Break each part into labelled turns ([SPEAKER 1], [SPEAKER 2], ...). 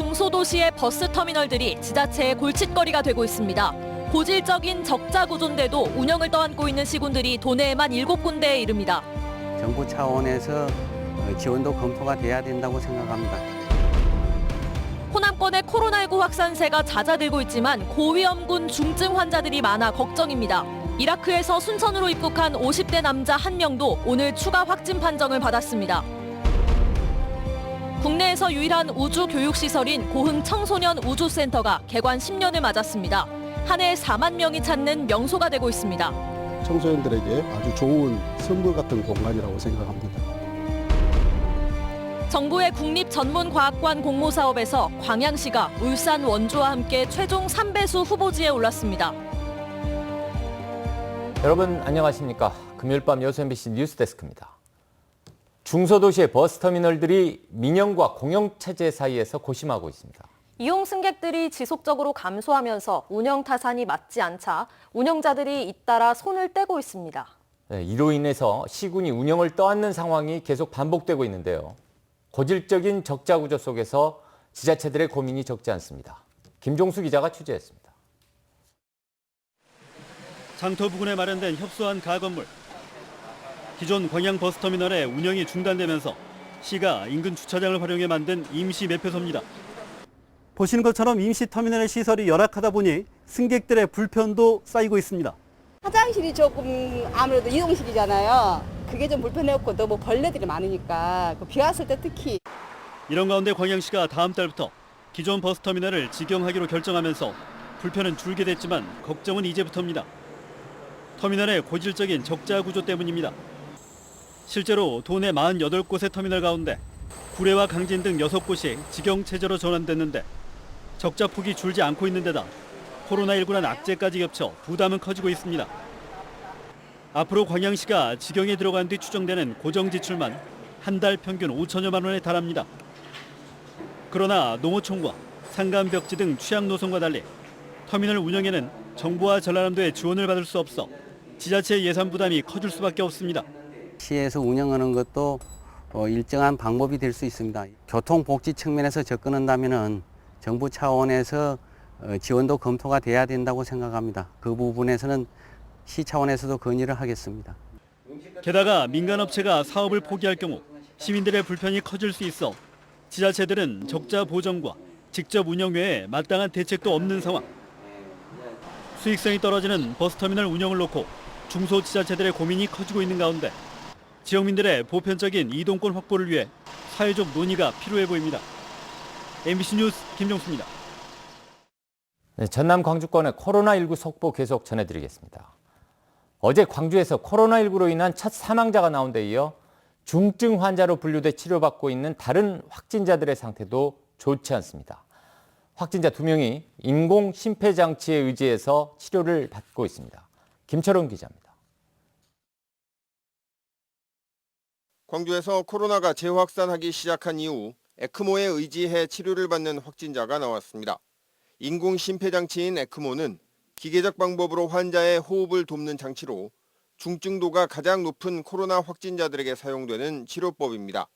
[SPEAKER 1] 중소도시의 버스터미널들이 지자체의 골칫거리가 되고 있습니다. 고질적인 적자 구조인데도 운영을 떠안고 있는 시군들이 도내에만 7군데에 이릅니다.
[SPEAKER 2] 정부 차원에서 지원도 검토가 돼야 된다고 생각합니다.
[SPEAKER 1] 호남권의 코로나19 확산세가 잦아들고 있지만 고위험군 중증 환자들이 많아 걱정입니다. 이라크에서 순천으로 입국한 50대 남자 1명도 오늘 추가 확진 판정을 받았습니다. 국내에서 유일한 우주 교육시설인 고흥 청소년 우주센터가 개관 10년을 맞았습니다. 한 해 4만 명이 찾는 명소가 되고 있습니다.
[SPEAKER 3] 청소년들에게 아주 좋은 선물 같은 공간이라고 생각합니다.
[SPEAKER 1] 정부의 국립전문과학관 공모사업에서 광양시가 울산 원주와 함께 최종 3배수 후보지에 올랐습니다.
[SPEAKER 4] 여러분 안녕하십니까? 금요일 밤 여수 MBC 뉴스데스크입니다. 중소도시의 버스터미널들이 민영과 공영체제 사이에서 고심하고 있습니다.
[SPEAKER 1] 이용 승객들이 지속적으로 감소하면서 운영 타산이 맞지 않자 운영자들이 잇따라 손을 떼고 있습니다.
[SPEAKER 4] 네, 이로 인해서 시군이 운영을 떠안는 상황이 계속 반복되고 있는데요. 고질적인 적자 구조 속에서 지자체들의 고민이 적지 않습니다. 김종수 기자가 취재했습니다.
[SPEAKER 5] 장터 부근에 마련된 협소한 가건물. 기존 광양 버스터미널의 운영이 중단되면서 시가 인근 주차장을 활용해 만든 임시 매표소입니다.
[SPEAKER 6] 보시는 것처럼 임시 터미널의 시설이 열악하다 보니 승객들의 불편도 쌓이고 있습니다.
[SPEAKER 7] 화장실이 조금 아무래도 이동식이잖아요. 그게 좀 불편했고 또 뭐 벌레들이 많으니까 비 왔을 때 특히.
[SPEAKER 5] 이런 가운데 광양시가 다음 달부터 기존 버스터미널을 직영하기로 결정하면서 불편은 줄게 됐지만 걱정은 이제부터입니다. 터미널의 고질적인 적자 구조 때문입니다. 실제로 도내 48곳의 터미널 가운데 구례와 강진 등 6곳이 직영체제로 전환됐는데 적자 폭이 줄지 않고 있는 데다 코로나19란 악재까지 겹쳐 부담은 커지고 있습니다. 앞으로 광양시가 직영에 들어간 뒤 추정되는 고정 지출만 한 달 평균 5천여만 원에 달합니다. 그러나 농어촌과 상간벽지 등 취약 노선과 달리 터미널 운영에는 정부와 전라남도의 지원을 받을 수 없어 지자체의 예산 부담이 커질 수밖에 없습니다.
[SPEAKER 2] 시에서 운영하는 것도 일정한 방법이 될 수 있습니다. 교통복지 측면에서 접근한다면 정부 차원에서 지원도 검토가 돼야 된다고 생각합니다. 그 부분에서는 시 차원에서도 건의를 하겠습니다.
[SPEAKER 5] 게다가 민간업체가 사업을 포기할 경우 시민들의 불편이 커질 수 있어 지자체들은 적자 보정과 직접 운영 외에 마땅한 대책도 없는 상황. 수익성이 떨어지는 버스터미널 운영을 놓고 중소지자체들의 고민이 커지고 있는 가운데 지역민들의 보편적인 이동권 확보를 위해 사회적 논의가 필요해 보입니다. MBC 뉴스 김종수입니다.
[SPEAKER 4] 네, 전남 광주권의 코로나19 속보 계속 전해드리겠습니다. 어제 광주에서 코로나19로 인한 첫 사망자가 나온 데 이어 중증 환자로 분류돼 치료받고 있는 다른 확진자들의 상태도 좋지 않습니다. 확진자 2명이 인공 심폐장치에 의지해서 치료를 받고 있습니다. 김철원 기자입니다.
[SPEAKER 8] 광주에서 코로나가 재확산하기 시작한 이후 에크모에 의지해 치료를 받는 확진자가 나왔습니다. 인공 심폐장치인 에크모는 기계적 방법으로 환자의 호흡을 돕는 장치로 중증도가 가장 높은 코로나 확진자들에게 사용되는 치료법입니다.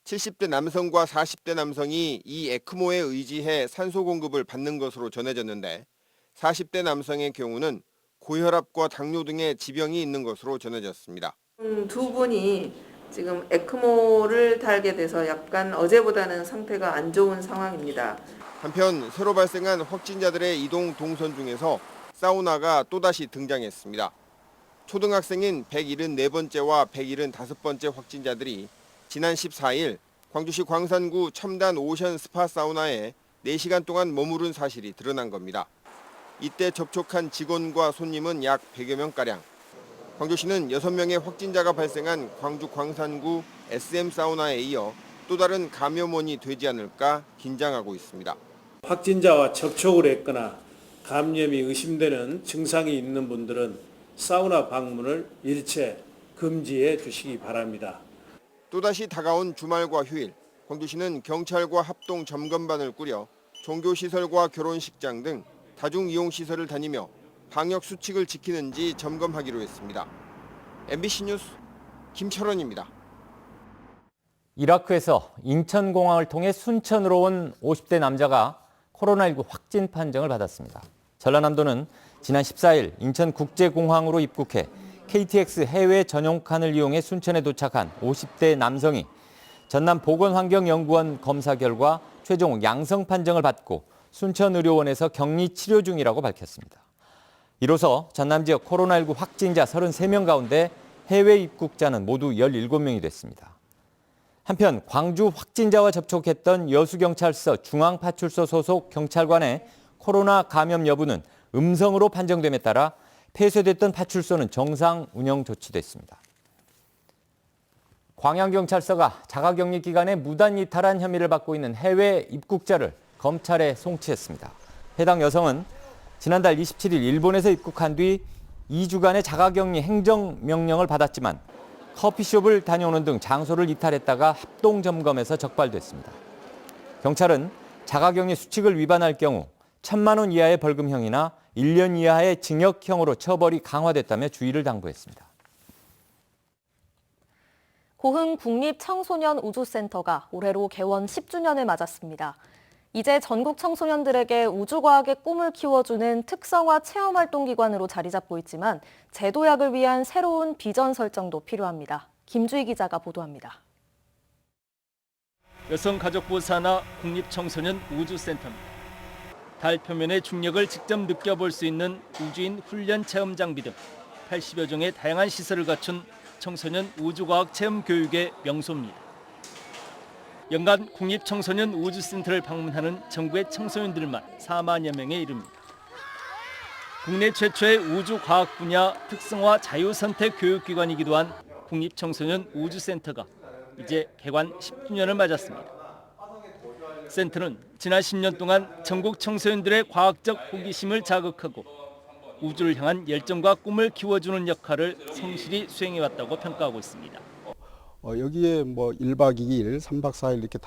[SPEAKER 8] 70대 남성과 40대 남성이 이 에크모에 의지해 산소 공급을 받는 것으로 전해졌는데 40대 남성의 경우는 고혈압과 당뇨 등의 지병이 있는 것으로 전해졌습니다.
[SPEAKER 9] 두 분이 지금 에크모를 달게 돼서 약간 어제보다는 상태가 안 좋은 상황입니다.
[SPEAKER 8] 한편 새로 발생한 확진자들의 이동 동선 중에서 사우나가 또다시 등장했습니다. 초등학생인 174번째와 175번째 확진자들이 지난 14일 광주시 광산구 첨단 오션 스파 사우나에 4시간 동안 머무른 사실이 드러난 겁니다. 이때 접촉한 직원과 손님은 약 100여 명가량. 광주시는 6명의 확진자가 발생한 광주 광산구 SM 사우나에 이어 또 다른 감염원이 되지 않을까 긴장하고 있습니다.
[SPEAKER 10] 확진자와 접촉을 했거나 감염이 의심되는 증상이 있는 분들은 사우나 방문을 일체 금지해 주시기 바랍니다.
[SPEAKER 8] 또다시 다가온 주말과 휴일, 광주시는 경찰과 합동 점검반을 꾸려 종교시설과 결혼식장 등 다중이용시설을 다니며 방역 수칙을 지키는지 점검하기로 했습니다. MBC 뉴스 김철원입니다.
[SPEAKER 4] 이라크에서 인천공항을 통해 순천으로 온 50대 남자가 코로나19 확진 판정을 받았습니다. 전라남도는 지난 14일 인천국제공항으로 입국해 KTX 해외 전용칸을 이용해 순천에 도착한 50대 남성이 전남보건환경연구원 검사 결과 최종 양성 판정을 받고 순천의료원에서 격리 치료 중이라고 밝혔습니다. 이로써 전남 지역 코로나19 확진자 33명 가운데 해외 입국자는 모두 17명이 됐습니다. 한편 광주 확진자와 접촉했던 여수경찰서 중앙파출소 소속 경찰관의 코로나 감염 여부는 음성으로 판정됨에 따라 폐쇄됐던 파출소는 정상 운영 조치됐습니다. 광양경찰서가 자가격리 기간에 무단 이탈한 혐의를 받고 있는 해외 입국자를 검찰에 송치했습니다. 해당 여성은 지난달 27일 일본에서 입국한 뒤 2주간의 자가격리 행정명령을 받았지만 커피숍을 다녀오는 등 장소를 이탈했다가 합동점검에서 적발됐습니다. 경찰은 자가격리 수칙을 위반할 경우 1,000만 원 이하의 벌금형이나 1년 이하의 징역형으로 처벌이 강화됐다며 주의를 당부했습니다.
[SPEAKER 1] 고흥 국립청소년우주센터가 올해로 개원 10주년을 맞았습니다. 이제 전국 청소년들에게 우주과학의 꿈을 키워주는 특성화 체험활동기관으로 자리 잡고 있지만 제도약을 위한 새로운 비전 설정도 필요합니다. 김주희 기자가 보도합니다.
[SPEAKER 5] 여성가족부 산하 국립청소년 우주센터입니다. 달 표면의 중력을 직접 느껴볼 수 있는 우주인 훈련 체험 장비 등 80여 종의 다양한 시설을 갖춘 청소년 우주과학 체험 교육의 명소입니다. 연간 국립청소년 우주센터를 방문하는 전국의 청소년들만 4만여 명에 이릅니다. 국내 최초의 우주과학 분야 특성화 자유선택 교육기관이기도 한 국립청소년 우주센터가 이제 개관 10주년을 맞았습니다. 센터는 지난 10년 동안 전국 청소년들의 과학적 호기심을 자극하고 우주를 향한 열정과 꿈을 키워주는 역할을 성실히 수행해왔다고 평가하고 있습니다.
[SPEAKER 3] 여기에 뭐 1박 2일, 3박 4일 이렇게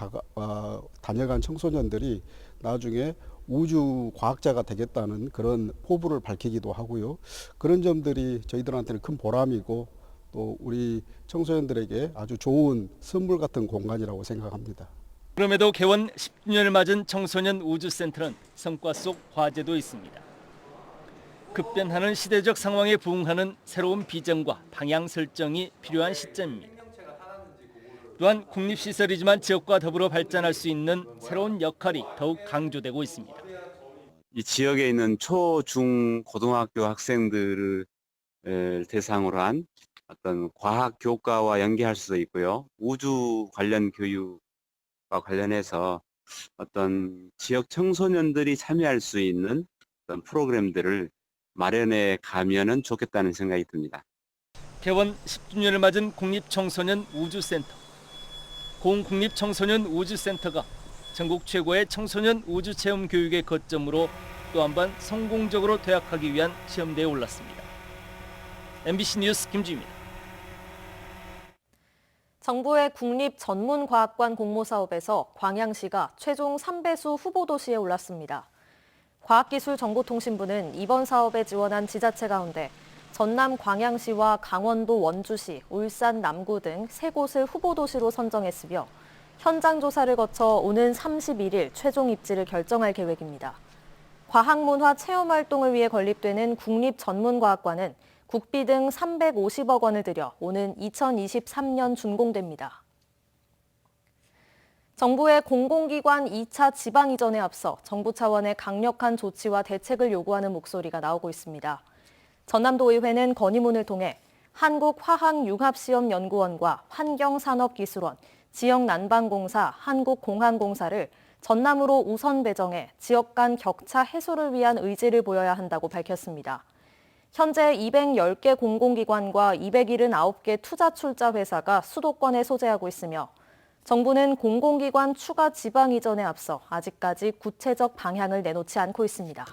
[SPEAKER 3] 다녀간 청소년들이 나중에 우주 과학자가 되겠다는 그런 포부를 밝히기도 하고요. 그런 점들이 저희들한테는 큰 보람이고 또 우리 청소년들에게 아주 좋은 선물 같은 공간이라고 생각합니다.
[SPEAKER 5] 그럼에도 개원 10주년을 맞은 청소년 우주센터는 성과 속 과제도 있습니다. 급변하는 시대적 상황에 부응하는 새로운 비전과 방향 설정이 필요한 시점입니다. 또한 국립시설이지만 지역과 더불어 발전할 수 있는 새로운 역할이 더욱 강조되고 있습니다.
[SPEAKER 2] 이 지역에 있는 초, 중, 고등학교 학생들을 대상으로 한 어떤 과학 교과와 연계할 수도 있고요. 우주 관련 교육과 관련해서 어떤 지역 청소년들이 참여할 수 있는 어떤 프로그램들을 마련해 가면은 좋겠다는 생각이 듭니다.
[SPEAKER 5] 개원 10주년을 맞은 국립청소년 우주센터. 공국립청소년 우주센터가 전국 최고의 청소년 우주체험 교육의 거점으로 또 한 번 성공적으로 도약하기 위한 시험대에 올랐습니다. MBC 뉴스 김주희입니다.
[SPEAKER 1] 정부의 국립전문과학관 공모사업에서 광양시가 최종 3배수 후보도시에 올랐습니다. 과학기술정보통신부는 이번 사업에 지원한 지자체 가운데 전남 광양시와 강원도 원주시, 울산 남구 등 3곳을 후보도시로 선정했으며 현장 조사를 거쳐 오는 31일 최종 입지를 결정할 계획입니다. 과학문화 체험활동을 위해 건립되는 국립전문과학관은 국비 등 350억 원을 들여 오는 2023년 준공됩니다. 정부의 공공기관 2차 지방 이전에 앞서 정부 차원의 강력한 조치와 대책을 요구하는 목소리가 나오고 있습니다. 전남도의회는 건의문을 통해 한국화학융합시험연구원과 환경산업기술원, 지역난방공사, 한국공항공사를 전남으로 우선 배정해 지역 간 격차 해소를 위한 의지를 보여야 한다고 밝혔습니다. 현재 210개 공공기관과 279개 투자출자 회사가 수도권에 소재하고 있으며 정부는 공공기관 추가 지방 이전에 앞서 아직까지 구체적 방향을 내놓지 않고 있습니다.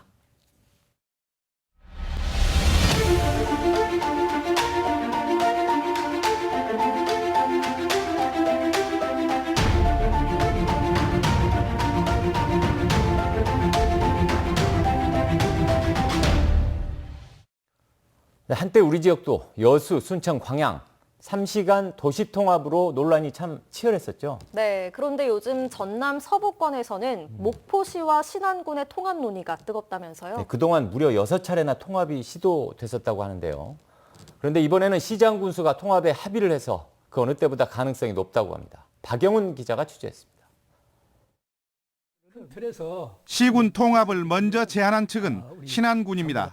[SPEAKER 4] 한때 우리 지역도 여수, 순천, 광양 3시간 도시 통합으로 논란이 참 치열했었죠.
[SPEAKER 1] 네, 그런데 요즘 전남 서부권에서는 목포시와 신안군의 통합 논의가 뜨겁다면서요?
[SPEAKER 4] 네, 그동안 무려 6차례나 통합이 시도됐었다고 하는데요. 그런데 이번에는 시장 군수가 통합에 합의를 해서 그 어느 때보다 가능성이 높다고 합니다. 박영훈 기자가 취재했습니다.
[SPEAKER 11] 시군 통합을 먼저 제안한 측은 신안군입니다.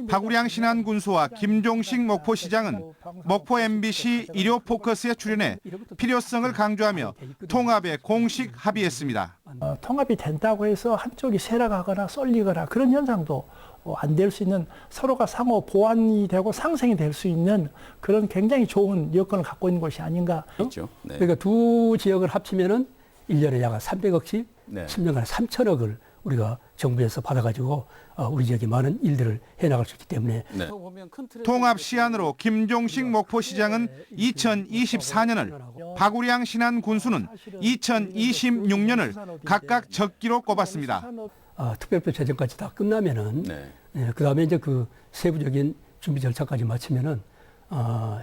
[SPEAKER 11] 박우량 신안군수와 김종식 목포시장은 목포 MBC 일요 포커스에 출연해 필요성을 강조하며 통합에 공식 합의했습니다.
[SPEAKER 12] 통합이 된다고 해서 한쪽이 쇠락하거나 쏠리거나 그런 현상도 안 될 수 있는, 서로가 상호 보완이 되고 상생이 될 수 있는 그런 굉장히 좋은 여건을 갖고 있는 곳이 아닌가.
[SPEAKER 13] 그렇죠. 네. 그러니까 두 지역을 합치면은 1년에 약 300억씩, 10년간에 3천억을 우리가 정부에서 받아가지고 우리 지역에 많은 일들을 해나갈 수 있기 때문에.
[SPEAKER 11] 네. 통합 시안으로 김종식 목포시장은 2024년을, 박우량 신안군수는 2026년을 각각 적기로 꼽았습니다.
[SPEAKER 13] 특별법 제정까지 다 끝나면은, 그 다음에 이제 그 세부적인 준비 절차까지 마치면은,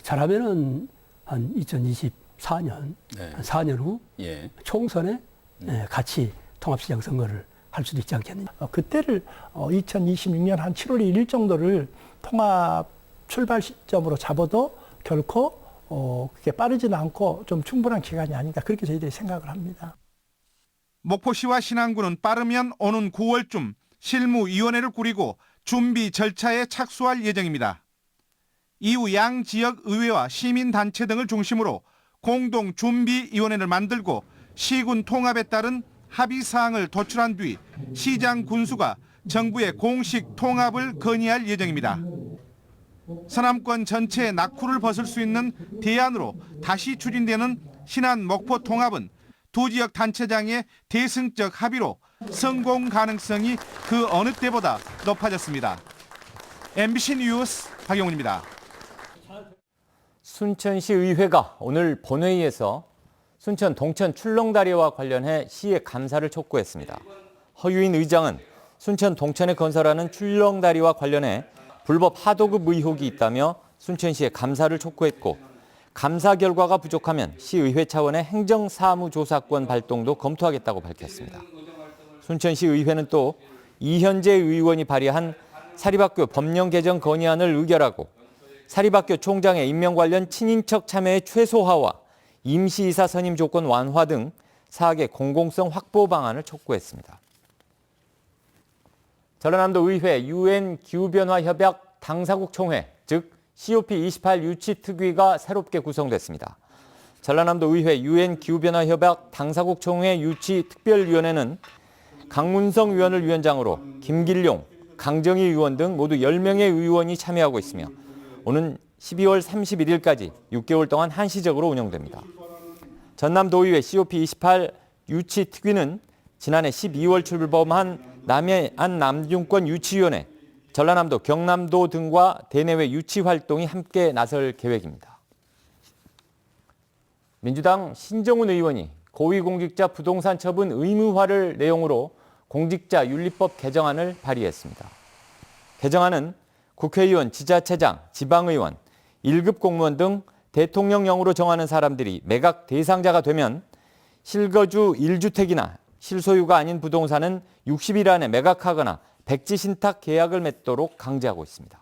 [SPEAKER 13] 잘하면은 한 2024년, 한 4년 후 총선에 같이 통합시장 선거를 할 수도 있지 않겠느냐. 그때를 2026년 한 7월 1일 정도를 통합 출발 시점으로 잡아도 결코 그게 빠르지는 않고 좀 충분한 기간이 아닌가, 그렇게 저희들이 생각을 합니다.
[SPEAKER 11] 목포시와 신안군은 빠르면 오는 9월쯤 실무위원회를 꾸리고 준비 절차에 착수할 예정입니다. 이후 양 지역 의회와 시민단체 등을 중심으로 공동준비위원회를 만들고 시군 통합에 따른 합의사항을 도출한 뒤 시장 군수가 정부에 공식 통합을 건의할 예정입니다. 서남권 전체의 낙후를 벗을 수 있는 대안으로 다시 추진되는 신안 목포 통합은 두 지역 단체장의 대승적 합의로 성공 가능성이 그 어느 때보다 높아졌습니다. MBC 뉴스 박영훈입니다.
[SPEAKER 4] 순천시 의회가 오늘 본회의에서 순천 동천 출렁다리와 관련해 시의 감사를 촉구했습니다. 허유인 의장은 순천 동천에 건설하는 출렁다리와 관련해 불법 하도급 의혹이 있다며 순천시에 감사를 촉구했고, 감사 결과가 부족하면 시의회 차원의 행정사무조사권 발동도 검토하겠다고 밝혔습니다. 순천시 의회는 또 이현재 의원이 발의한 사립학교 법령 개정 건의안을 의결하고, 사립학교 총장의 임명 관련 친인척 참여의 최소화와 임시이사 선임 조건 완화 등 사학의 공공성 확보 방안을 촉구했습니다. 전라남도 의회 UN 기후변화 협약 당사국 총회, 즉 COP28 유치 특위가 새롭게 구성됐습니다. 전라남도 의회 UN 기후변화 협약 당사국 총회 유치 특별위원회는 강문성 위원을 위원장으로 김길용, 강정희 의원 등 모두 10명의 의원이 참여하고 있으며 오는 12월 31일까지 6개월 동안 한시적으로 운영됩니다. 전남도의회 COP28 유치 특위는 지난해 12월 출범한 남해안 남중권 유치위원회, 전라남도, 경남도 등과 대내외 유치 활동이 함께 나설 계획입니다. 민주당 신정훈 의원이 고위공직자 부동산 처분 의무화를 내용으로 공직자윤리법 개정안을 발의했습니다. 개정안은 국회의원, 지자체장, 지방의원, 1급 공무원 등 대통령령으로 정하는 사람들이 매각 대상자가 되면 실거주 1주택이나 실소유가 아닌 부동산은 60일 안에 매각하거나 백지 신탁 계약을 맺도록 강제하고 있습니다.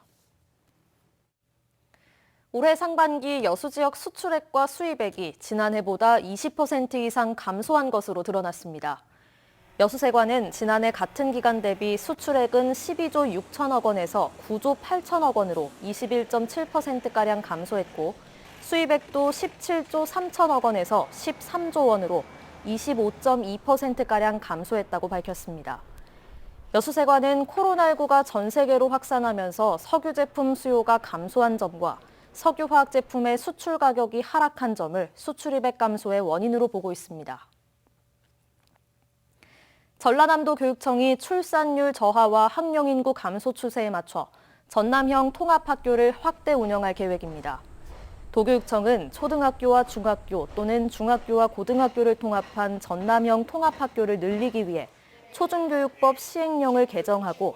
[SPEAKER 1] 올해 상반기 여수 지역 수출액과 수입액이 지난해보다 20% 이상 감소한 것으로 드러났습니다. 여수세관은 지난해 같은 기간 대비 수출액은 12조 6천억 원에서 9조 8천억 원으로 21.7%가량 감소했고, 수입액도 17조 3천억 원에서 13조 원으로 25.2%가량 감소했다고 밝혔습니다. 여수세관은 코로나19가 전 세계로 확산하면서 석유 제품 수요가 감소한 점과 석유화학 제품의 수출 가격이 하락한 점을 수출입액 감소의 원인으로 보고 있습니다. 전라남도 교육청이 출산율 저하와 학령 인구 감소 추세에 맞춰 전남형 통합학교를 확대 운영할 계획입니다. 도교육청은 초등학교와 중학교 또는 중학교와 고등학교를 통합한 전남형 통합학교를 늘리기 위해 초중교육법 시행령을 개정하고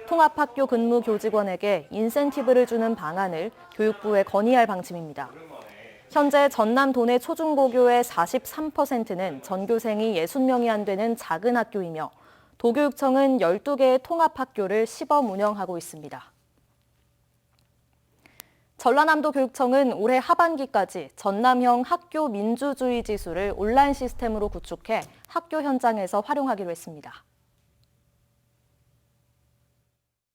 [SPEAKER 1] 통합학교 근무 교직원에게 인센티브를 주는 방안을 교육부에 건의할 방침입니다. 현재 전남 도내 초중고교의 43%는 전교생이 60명이 안 되는 작은 학교이며 도교육청은 12개의 통합학교를 시범 운영하고 있습니다. 전라남도 교육청은 올해 하반기까지 전남형 학교 민주주의 지수를 온라인 시스템으로 구축해 학교 현장에서 활용하기로 했습니다.